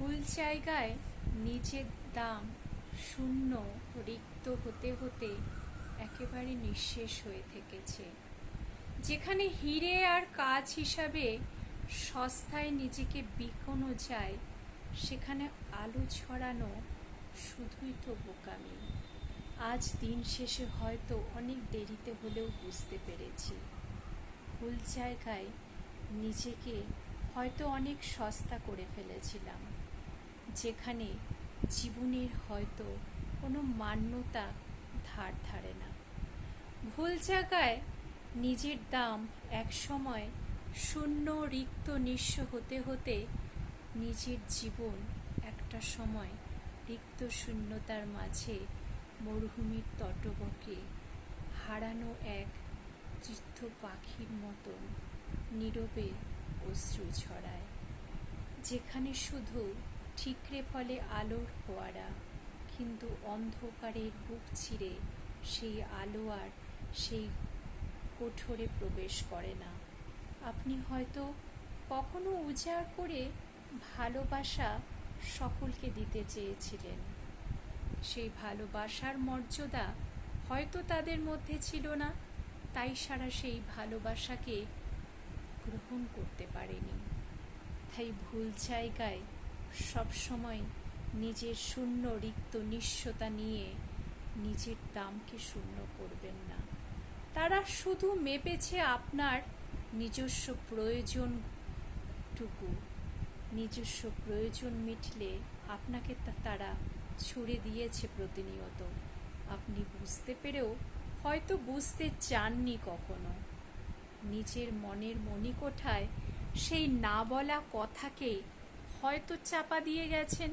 ভুল জায়গায় নিজের দাম শূন্য, রিক্ত হতে হতে একেবারে নিঃশেষ হয়ে থেকেছে। যেখানে হিরে আর কাজ হিসাবে সস্তায় নিজেকে বিকোনো যায়, সেখানে আলো ছড়ানো শুধুই তো বোকামি। আজ দিন শেষে হয়তো অনেক দেরিতে হলেও বুঝতে পেরেছি, ভুল জায়গায় নিজেকে হয়তো অনেক সস্তা করে ফেলেছিলাম, যেখানে জীবনের হয়তো কোনো মান্যতা ধার ধারে না। ভুল জায়গায় নিজের দাম একসময় শূন্য, রিক্ত, নিঃস্ব হতে হতে নিজের জীবন একটা সময় রিক্ত শূন্যতার মাঝে মরুভূমির তটবকে হারানো এক তৃপ্ত পাখির মতন নীরবে অশ্রু ঝরায়, যেখানে শুধু ঠিকরে ফলে আলোর ফোয়ারা, কিন্তু অন্ধকারের বুক ছিঁড়ে সেই আলো আর সেই কোঠরে প্রবেশ করে না। আপনি হয়তো কখনো উজাড় করে ভালোবাসা সকলকে দিতে চেয়েছিলেন, সেই ভালোবাসার মর্যাদা হয়তো তাদের মধ্যে ছিল না, তাই সারা সেই ভালোবাসাকে গ্রহণ করতে পারেনি। তাই ভুল জায়গায় সবসময় নিজের শূন্য, রিক্ত, নিঃস্বতা নিয়ে নিজের দামকে শূন্য করবেন না। তারা শুধু মেপেছে আপনার নিজস্ব প্রয়োজনটুকু। নিজস্ব প্রয়োজন মিটলে আপনাকে তারা ছুড়ে দিয়েছে প্রতিনিয়ত। আপনি বুঝতে পেরেও হয়তো বুঝতে চাননি কখনো। নিজের মনের মণিকোঠায় সেই না বলা কথাকে হয়তো চাপা দিয়ে গেছেন।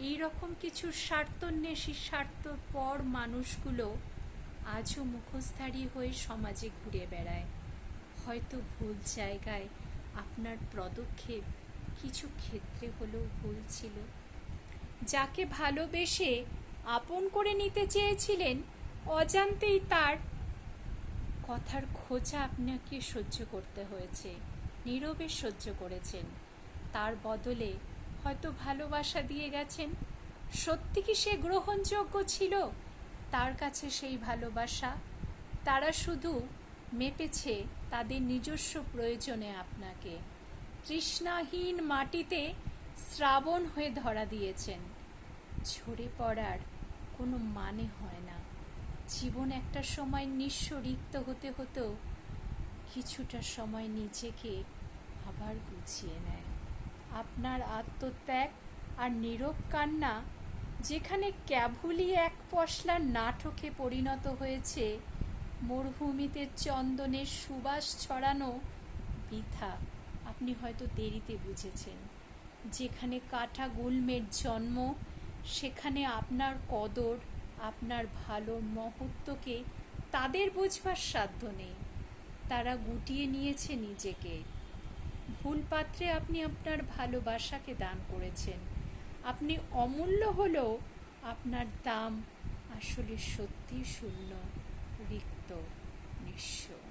এই রকম কিছু স্বার্থন্বেষী, স্বার্থপর মানুষগুলো আজও মুখোশধারী হয়ে সমাজে ঘুরে বেড়ায়। হয়তো ভুল জায়গায় আপনার পদক্ষেপ কিছু ক্ষেত্রে হলেও ভুল ছিল। যাকে ভালোবেসে আপন করে নিতে চেয়েছিলেন, অজান্তেই তার কথার খোঁচা আপনাকে সহ্য করতে হয়েছে, নীরবে সহ্য করেছেন। তার বদলে হয়তো ভালোবাসা দিয়ে গেছেন। সত্যি কি সে গ্রহণযোগ্য ছিল তার কাছে সেই ভালোবাসা? তারা শুধু মেপেছে তাদের নিজস্ব প্রয়োজনে আপনাকে। তৃষ্ণাহীন মাটিতে শ্রাবণ হয়ে ধরা দিয়েছেন। ঝরে পড়ার কোনো মানে হয় না। জীবন একটা সময় নিঃস্ব, রিক্ত হতে হতেও কিছুটা সময় নিজেকে আবার গুছিয়ে নেয়। আপনার আত্মত্যাগ আর নীরব কান্না যেখানে কেবলই এক পশলা নাটকে পরিণত হয়েছে, মরুভূমিতে চন্দনের সুবাস ছড়ানো বৃথা, আপনি হয়তো দেরিতে বুঝেছেন। যেখানে কাটা গুল্মের জন্ম, সেখানে আপনার কদর, আপনার ভালো মহত্বকে তাদের বুঝবার সাধ্য নেই। তারা গুটিয়ে নিয়েছে নিজেকে। ভুল পাত্রে আপনি আপনার ভালোবাসাকে দান করেছেন। আপনি অমূল্য হলেও আপনার দাম আসলে সত্যি শূন্য, রিক্ত, নিঃস্ব।